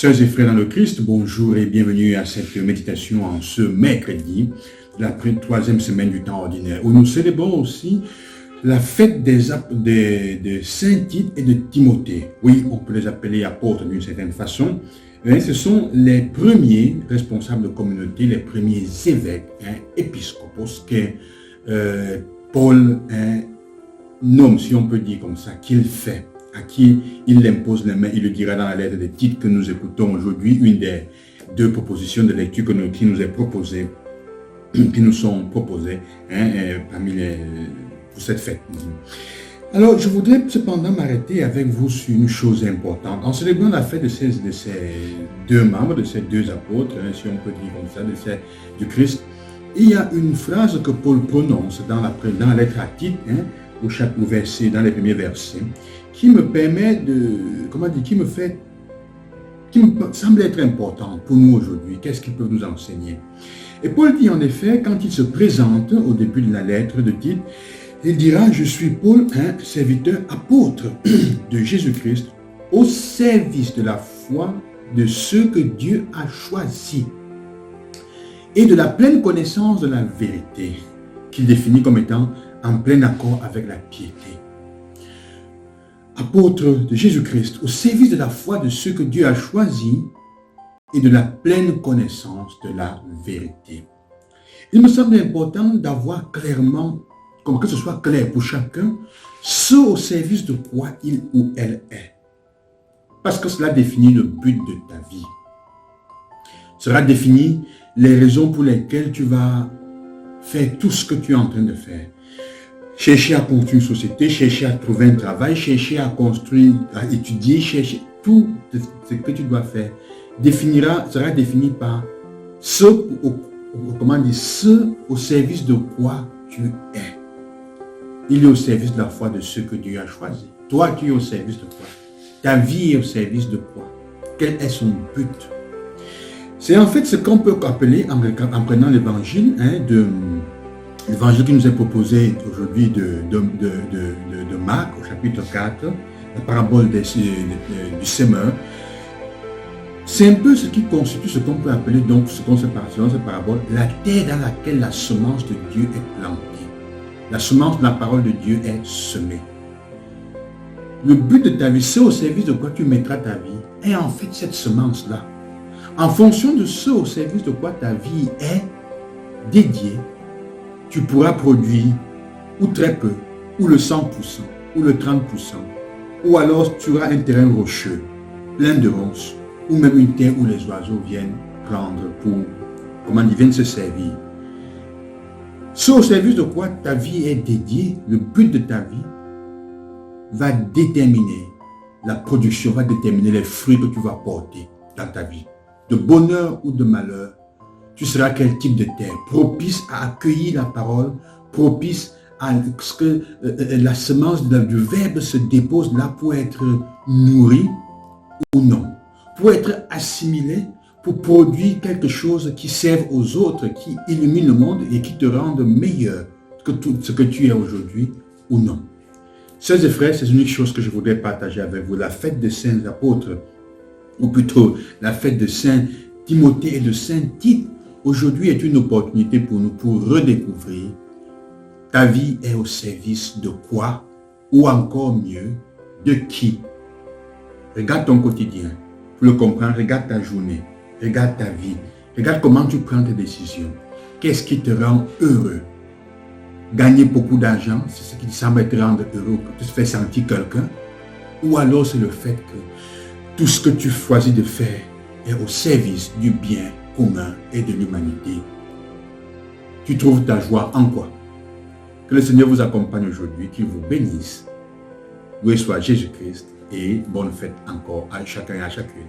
Sœurs et frères dans le Christ, bonjour et bienvenue à cette méditation en ce mercredi, la troisième semaine du temps ordinaire, où nous célébrons aussi la fête des Saint Tite et de Timothée. Oui, on peut les appeler apôtres d'une certaine façon. Mais ce sont les premiers responsables de communauté, les premiers évêques, épiscopos, que Paul nomme, si on peut dire comme ça, qu'il fait, à qui il impose les mains. Il le dira dans la lettre de Tite que nous écoutons aujourd'hui, une des deux propositions de lecture qui nous est proposée, qui nous sont proposées pour cette fête. Alors, je voudrais cependant m'arrêter avec vous sur une chose importante. En célébrant la fête de ces deux membres, de ces deux apôtres, si on peut dire comme ça, du Christ, il y a une phrase que Paul prononce dans la lettre à Tite, au chapitre verset, dans les premiers versets, qui me permet qui me semble être important pour nous aujourd'hui. Qu'est-ce qu'il peut nous enseigner? Et Paul dit en effet, quand il se présente au début de la lettre de Tite, il dira, je suis Paul, un serviteur apôtre de Jésus-Christ, au service de la foi de ceux que Dieu a choisis et de la pleine connaissance de la vérité, qu'il définit comme étant en plein accord avec la piété. Apôtre de Jésus-Christ, au service de la foi de ceux que Dieu a choisis et de la pleine connaissance de la vérité. Il me semble important d'avoir clairement, comme que ce soit clair pour chacun, ce au service de quoi il ou elle est. Parce que cela définit le but de ta vie. Cela définit les raisons pour lesquelles tu vas faire tout ce que tu es en train de faire. Chercher à construire une société, chercher à trouver un travail, chercher à construire, à étudier, chercher tout ce que tu dois faire sera défini par ce au service de quoi tu es. Il est au service de la foi de ceux que Dieu a choisis. Toi, tu es au service de quoi? Ta vie est au service de quoi? Quel est son but? C'est en fait ce qu'on peut appeler, en prenant l'évangile, l'évangile qui nous est proposé aujourd'hui de Marc, au chapitre 4, la parabole du semeur. C'est un peu ce qui constitue ce qu'on peut appeler, donc, ce qu'on sait par cette parabole, la terre dans laquelle la semence de Dieu est plantée. La semence de la parole de Dieu est semée. Le but de ta vie, c'est au service de quoi tu mettras ta vie, est en fait cette semence-là. En fonction de ce au service de quoi ta vie est dédiée, tu pourras produire ou très peu, ou le 100%, ou le 30%, ou alors tu auras un terrain rocheux, plein de ronces, ou même une terre où les oiseaux viennent prendre viennent se servir. Ce au service de quoi ta vie est dédiée, le but de ta vie, va déterminer la production, va déterminer les fruits que tu vas porter dans ta vie. De bonheur ou de malheur, tu seras quel type de terre? Propice à accueillir la parole, propice à ce que la semence du verbe se dépose là pour être nourrie ou non, pour être assimilée, pour produire quelque chose qui serve aux autres, qui illumine le monde et qui te rende meilleur que tout ce que tu es aujourd'hui ou non. Sœurs et frères, c'est une unique chose que je voudrais partager avec vous. La fête des saints apôtres, ou plutôt la fête de Saint Timothée et de Saint Tite, aujourd'hui est une opportunité pour nous pour redécouvrir ta vie est au service de quoi, ou encore mieux, de qui. Regarde ton quotidien, pour le comprendre, regarde ta journée, regarde ta vie, regarde comment tu prends tes décisions. Qu'est-ce qui te rend heureux? Gagner beaucoup d'argent, c'est ce qui te semble te rendre heureux, que tu te fais sentir quelqu'un, ou alors c'est le fait que tout ce que tu choisis de faire est au service du bien commun et de l'humanité. Tu trouves ta joie en quoi? Que le Seigneur vous accompagne aujourd'hui, qu'il vous bénisse. Loué soit Jésus-Christ et bonne fête encore à chacun et à chacune.